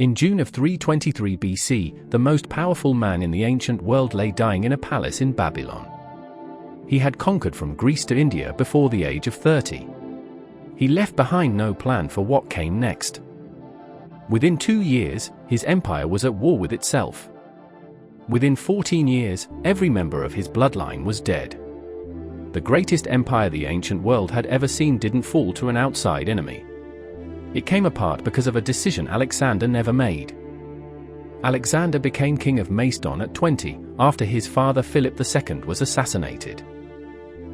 In June of 323 BC, the most powerful man in the ancient world lay dying in a palace in Babylon. He had conquered from Greece to India before the age of 30. He left behind no plan for what came next. Within 2 years, his empire was at war with itself. Within 14 years, every member of his bloodline was dead. The greatest empire the ancient world had ever seen didn't fall to an outside enemy. It came apart because of a decision Alexander never made. Alexander became king of Macedon at 20, after his father Philip II was assassinated.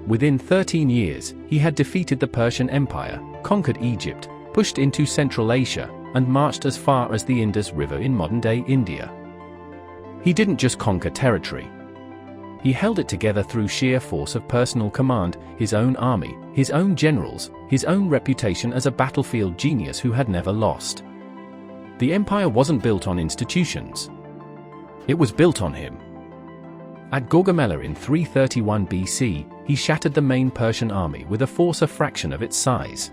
Within 13 years, he had defeated the Persian Empire, conquered Egypt, pushed into Central Asia, and marched as far as the Indus River in modern-day India. He didn't just conquer territory. He held it together through sheer force of personal command, his own army, his own generals, his own reputation as a battlefield genius who had never lost. The empire wasn't built on institutions. It was built on him. At Gaugamela in 331 BC, he shattered the main Persian army with a force a fraction of its size.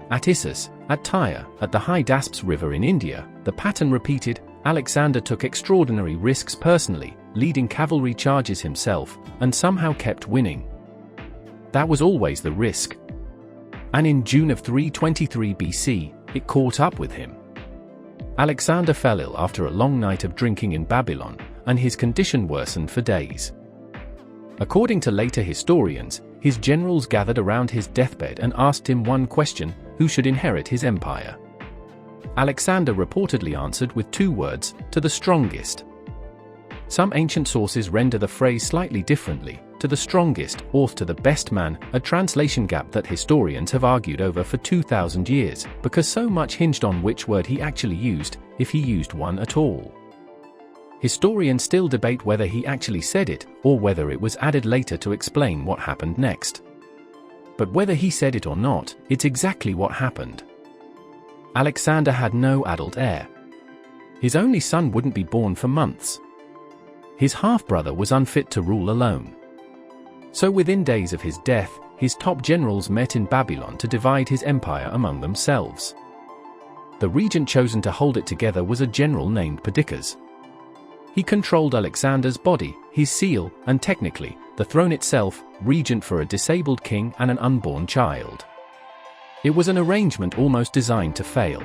At Issus, at Tyre, at the Hydaspes River in India, the pattern repeated. Alexander took extraordinary risks personally, leading cavalry charges himself, and somehow kept winning. That was always the risk. And in June of 323 BC, it caught up with him. Alexander fell ill after a long night of drinking in Babylon, and his condition worsened for days. According to later historians, his generals gathered around his deathbed and asked him one question: who should inherit his empire? Alexander reportedly answered with 2 words: to the strongest. Some ancient sources render the phrase slightly differently: to the strongest, or to the best man, a translation gap that historians have argued over for 2,000 years, because so much hinged on which word he actually used, if he used one at all. Historians still debate whether he actually said it, or whether it was added later to explain what happened next. But whether he said it or not, it's exactly what happened. Alexander had no adult heir. His only son wouldn't be born for months. His half-brother was unfit to rule alone. So within days of his death, his top generals met in Babylon to divide his empire among themselves. The regent chosen to hold it together was a general named Perdiccas. He controlled Alexander's body, his seal, and technically, the throne itself, regent for a disabled king and an unborn child. It was an arrangement almost designed to fail.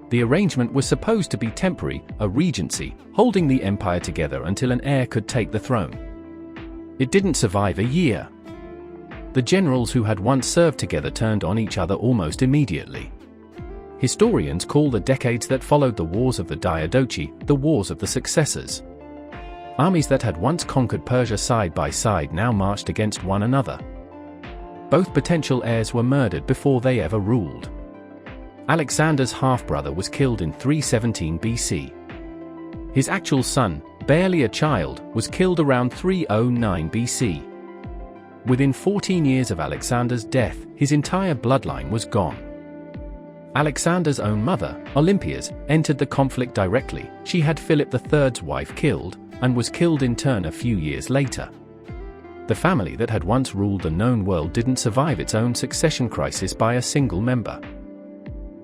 The arrangement was supposed to be temporary, a regency, holding the empire together until an heir could take the throne. It didn't survive a year. The generals who had once served together turned on each other almost immediately. Historians call the decades that followed the Wars of the Diadochi the Wars of the Successors. Armies that had once conquered Persia side by side now marched against one another. Both potential heirs were murdered before they ever ruled. Alexander's half-brother was killed in 317 BC. His actual son, barely a child, was killed around 309 BC. Within 14 years of Alexander's death, his entire bloodline was gone. Alexander's own mother, Olympias, entered the conflict directly. She had Philip III's wife killed, and was killed in turn a few years later. The family that had once ruled the known world didn't survive its own succession crisis by a single member.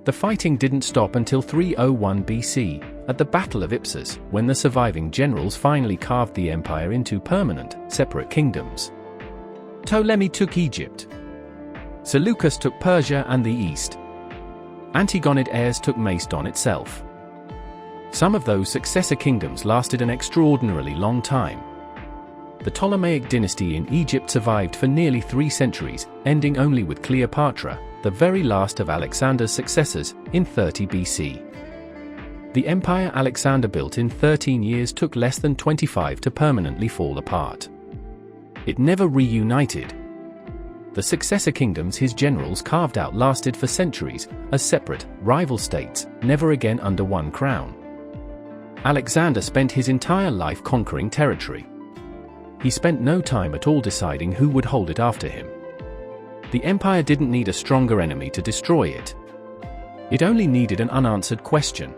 The fighting didn't stop until 301 BC, at the Battle of Issus, when the surviving generals finally carved the empire into permanent, separate kingdoms. Ptolemy took Egypt. Seleucus took Persia and the East. Antigonid heirs took Macedon itself. Some of those successor kingdoms lasted an extraordinarily long time. The Ptolemaic dynasty in Egypt survived for nearly 3 centuries, ending only with Cleopatra, the very last of Alexander's successors, in 30 BC. The empire Alexander built in 13 years took less than 25 to permanently fall apart. It never reunited. The successor kingdoms his generals carved out lasted for centuries, as separate, rival states, never again under one crown. Alexander spent his entire life conquering territory. He spent no time at all deciding who would hold it after him. The empire didn't need a stronger enemy to destroy it. It only needed an unanswered question.